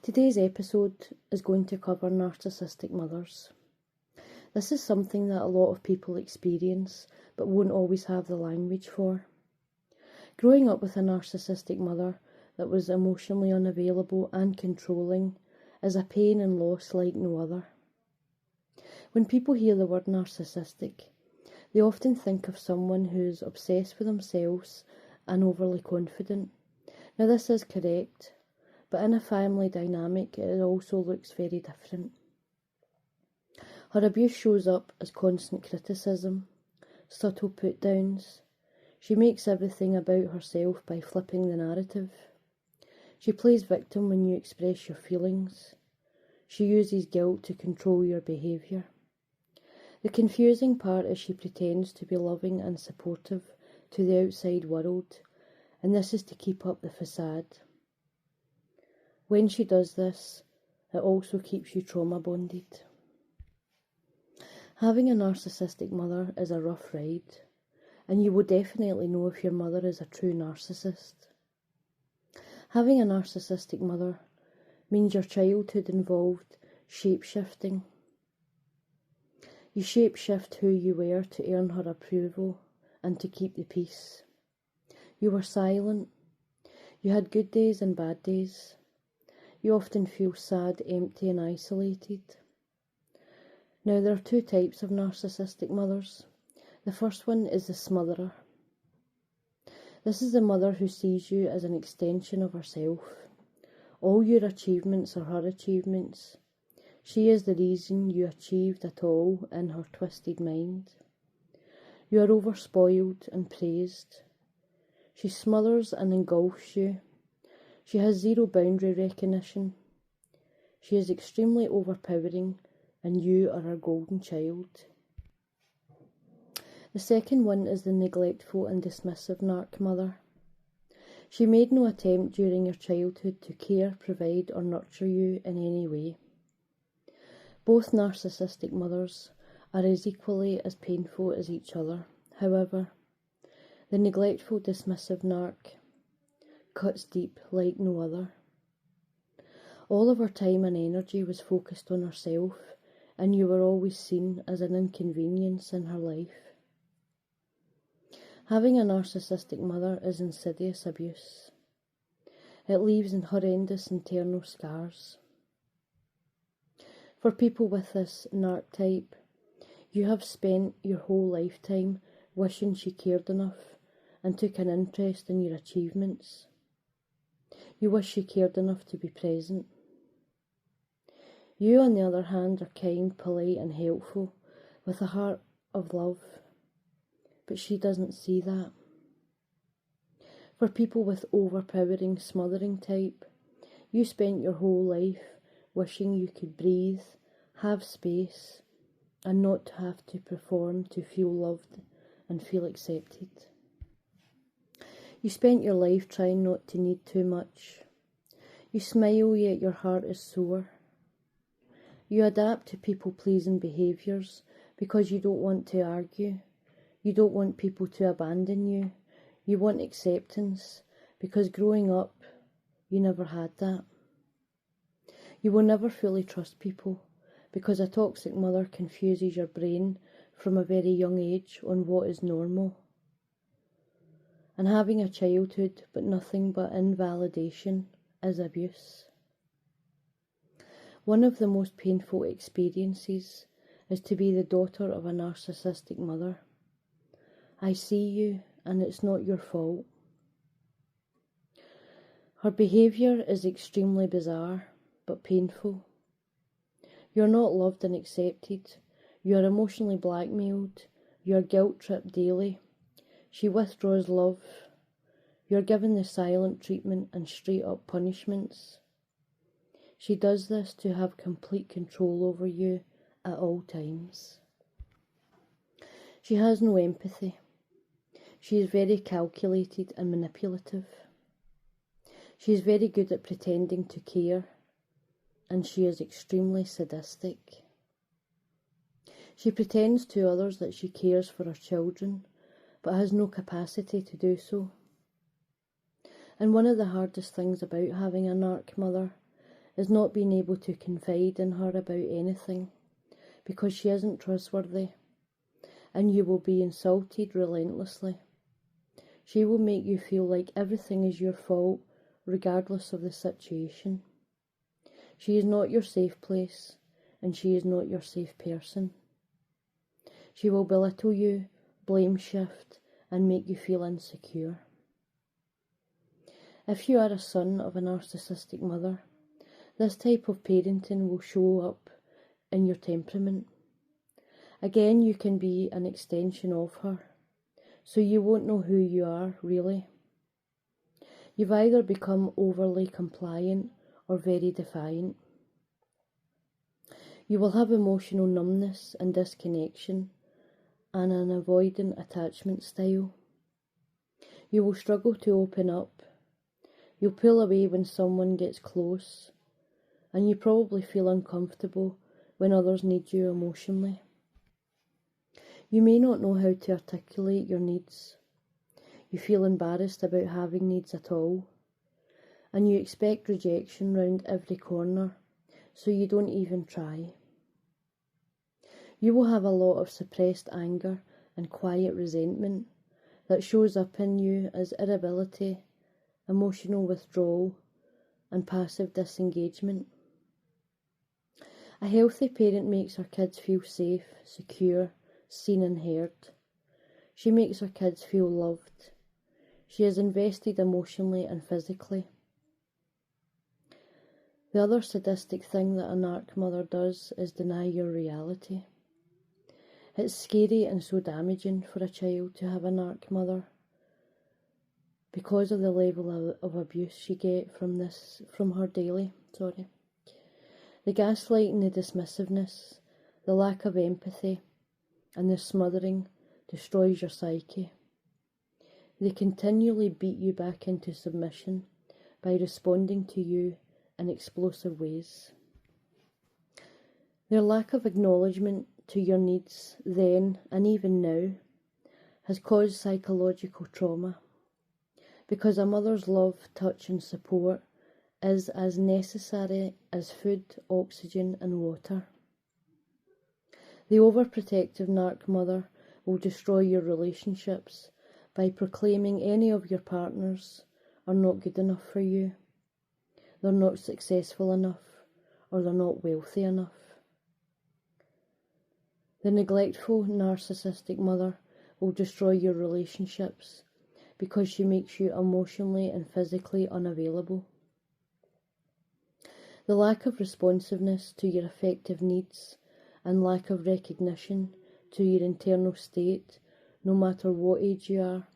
Today's episode is going to cover narcissistic mothers. This is something that a lot of people experience but won't always have the language for. Growing up with a narcissistic mother that was emotionally unavailable and controlling is a pain and loss like no other. When people hear the word narcissistic, they often think of someone who's obsessed with themselves and overly confident. Now this is correct, but in a family dynamic it also looks very different. Her abuse shows up as constant criticism, subtle put-downs. She makes everything about herself by flipping the narrative. She plays victim when you express your feelings. She uses guilt to control your behaviour. The confusing part is she pretends to be loving and supportive to the outside world, and this is to keep up the facade. When she does this, it also keeps you trauma bonded. Having a narcissistic mother is a rough ride, and you will definitely know if your mother is a true narcissist. Having a narcissistic mother means your childhood involved shape-shifting. You shape-shift who you were to earn her approval and to keep the peace. You were silent. You had good days and bad days. You often feel sad, empty and isolated. Now there are two types of narcissistic mothers. The first one is the smotherer. This is the mother who sees you as an extension of herself. All your achievements are her achievements. She is the reason you achieved at all in her twisted mind. You are overspoiled and praised. She smothers and engulfs you. She has zero boundary recognition. She is extremely overpowering, and you are her golden child. The second one is the neglectful and dismissive narc mother. She made no attempt during your childhood to care, provide or nurture you in any way. Both narcissistic mothers are as equally as painful as each other. However, the neglectful, dismissive narc cuts deep like no other. All of her time and energy was focused on herself, and you were always seen as an inconvenience in her life. Having a narcissistic mother is insidious abuse. It leaves horrendous internal scars. For people with this narc type, you have spent your whole lifetime wishing she cared enough and took an interest in your achievements. You wish she cared enough to be present. You, on the other hand, are kind, polite and helpful, with a heart of love, but she doesn't see that. For people with overpowering, smothering type, you spent your whole life wishing you could breathe, have space, and not to have to perform to feel loved and feel accepted. You spent your life trying not to need too much. You smile yet your heart is sore. You adapt to people-pleasing behaviours because you don't want to argue. You don't want people to abandon you. You want acceptance because growing up, you never had that. You will never fully trust people because a toxic mother confuses your brain from a very young age on what is normal. And having a childhood but nothing but invalidation is abuse. One of the most painful experiences is to be the daughter of a narcissistic mother. I see you and it's not your fault. Her behaviour is extremely bizarre but painful. You're not loved and accepted. You are emotionally blackmailed. You are guilt-tripped daily. She withdraws love. You're given the silent treatment and straight-up punishments. She does this to have complete control over you at all times. She has no empathy. She is very calculated and manipulative. She is very good at pretending to care, and she is extremely sadistic. She pretends to others that she cares for her children, but has no capacity to do so. And one of the hardest things about having a narc mother is not being able to confide in her about anything because she isn't trustworthy, and you will be insulted relentlessly. She will make you feel like everything is your fault, regardless of the situation. She is not your safe place, and she is not your safe person. She will belittle you, blame shift, and make you feel insecure. If you are a son of a narcissistic mother, this type of parenting will show up in your temperament. Again, you can be an extension of her, so you won't know who you are, really. You've either become overly compliant or very defiant. You will have emotional numbness and disconnection and an avoidant attachment style. You will struggle to open up. You'll pull away when someone gets close, and you probably feel uncomfortable when others need you emotionally. You may not know how to articulate your needs. You feel embarrassed about having needs at all, and you expect rejection round every corner, so you don't even try. You will have a lot of suppressed anger and quiet resentment that shows up in you as irritability, emotional withdrawal, and passive disengagement. A healthy parent makes her kids feel safe, secure, seen and heard. She makes her kids feel loved. She is invested emotionally and physically. The other sadistic thing that a narc mother does is deny your reality. It's scary and so damaging for a child to have a narc mother because of the level of abuse she gets from her daily. The gaslighting, the dismissiveness, the lack of empathy, and the smothering destroys your psyche. They continually beat you back into submission by responding to you in explosive ways. Their lack of acknowledgement to your needs then and even now has caused psychological trauma, because a mother's love, touch and support is as necessary as food, oxygen and water. The overprotective narc mother will destroy your relationships by proclaiming any of your partners are not good enough for you, they're not successful enough, or they're not wealthy enough. The neglectful narcissistic mother will destroy your relationships because she makes you emotionally and physically unavailable. The lack of responsiveness to your affective needs and lack of recognition to your internal state, no matter what age you are,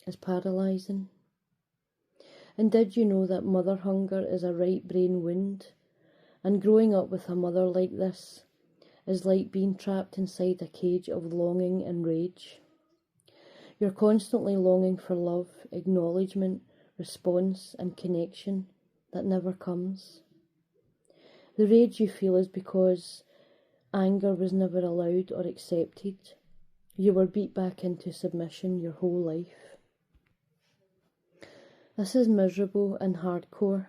is paralysing. And did you know that mother hunger is a right brain wound? And growing up with a mother like this is like being trapped inside a cage of longing and rage. You're constantly longing for love, acknowledgement, response and connection that never comes. The rage you feel is because anger was never allowed or accepted. You were beat back into submission your whole life. This is miserable and hardcore.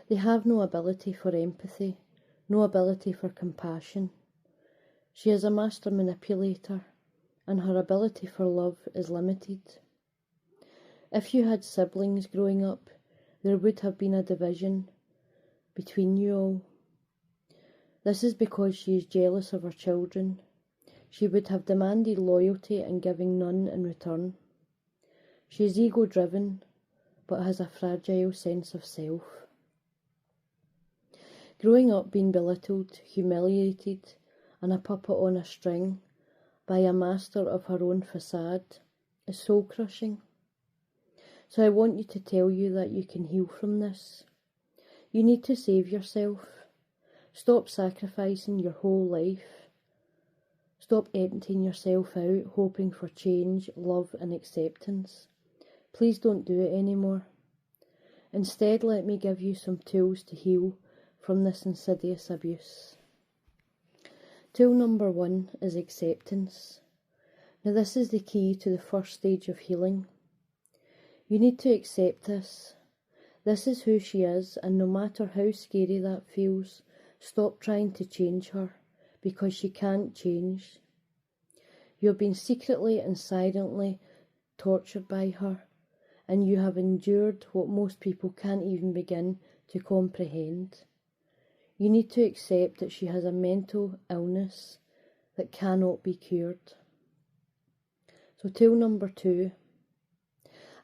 They have no ability for empathy, no ability for compassion. She is a master manipulator, and her ability for love is limited. If you had siblings growing up, there would have been a division between you all. This is because she is jealous of her children. She would have demanded loyalty and giving none in return. She is ego-driven, but has a fragile sense of self. Growing up being belittled, humiliated, and a puppet on a string by a master of her own facade is soul-crushing. So I want you to tell you that you can heal from this. You need to save yourself. Stop sacrificing your whole life. Stop emptying yourself out, hoping for change, love and acceptance. Please don't do it anymore. Instead, let me give you some tools to heal from this insidious abuse. Tool number 1 is acceptance. Now this is the key to the first stage of healing. You need to accept this. This is who she is, and no matter how scary that feels, stop trying to change her, because she can't change. You have been secretly and silently tortured by her, and you have endured what most people can't even begin to comprehend. You need to accept that she has a mental illness that cannot be cured. So tool number 2,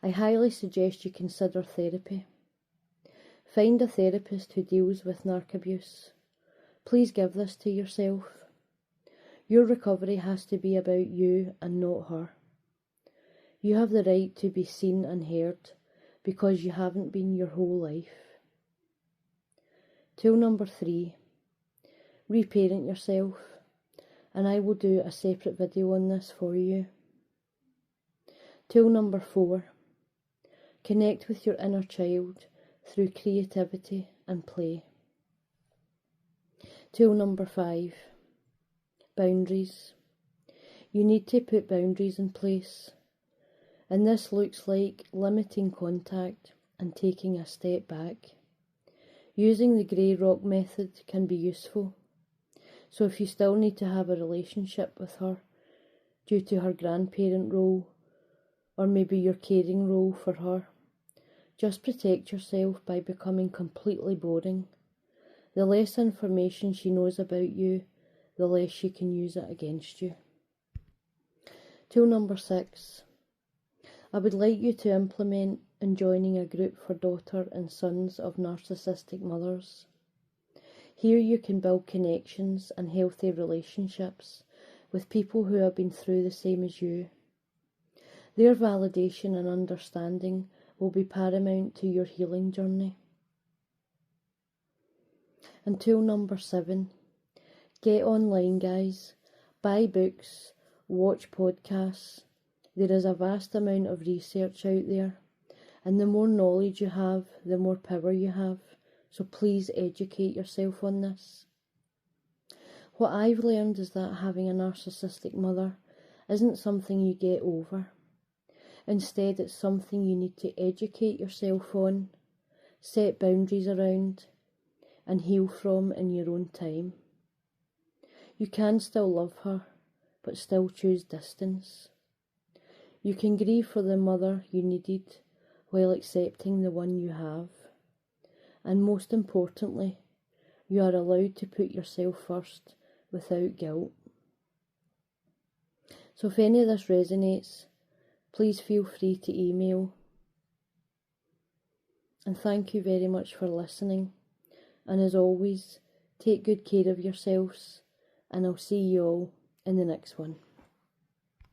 I highly suggest you consider therapy. Find a therapist who deals with narc abuse. Please give this to yourself. Your recovery has to be about you and not her. You have the right to be seen and heard because you haven't been your whole life. Tool number 3, reparent yourself, and I will do a separate video on this for you. Tool number 4, connect with your inner child through creativity and play. Tool number 5, boundaries. You need to put boundaries in place, and this looks like limiting contact and taking a step back. Using the grey rock method can be useful, so if you still need to have a relationship with her due to her grandparent role, or maybe your caring role for her, just protect yourself by becoming completely boring. The less information she knows about you, the less she can use it against you. Tool number 6. I would like you to implement in joining a group for daughter and sons of narcissistic mothers. Here you can build connections and healthy relationships with people who have been through the same as you. Their validation and understanding will be paramount to your healing journey. And tool number 7, get online, guys. Buy books, watch podcasts. There is a vast amount of research out there, and the more knowledge you have, the more power you have. So please educate yourself on this. What I've learned is that having a narcissistic mother isn't something you get over. Instead, it's something you need to educate yourself on, set boundaries around, and heal from in your own time. You can still love her, but still choose distance. You can grieve for the mother you needed while accepting the one you have. And most importantly, you are allowed to put yourself first without guilt. So if any of this resonates, please feel free to email. And thank you very much for listening. And as always, take good care of yourselves, and I'll see you all in the next one.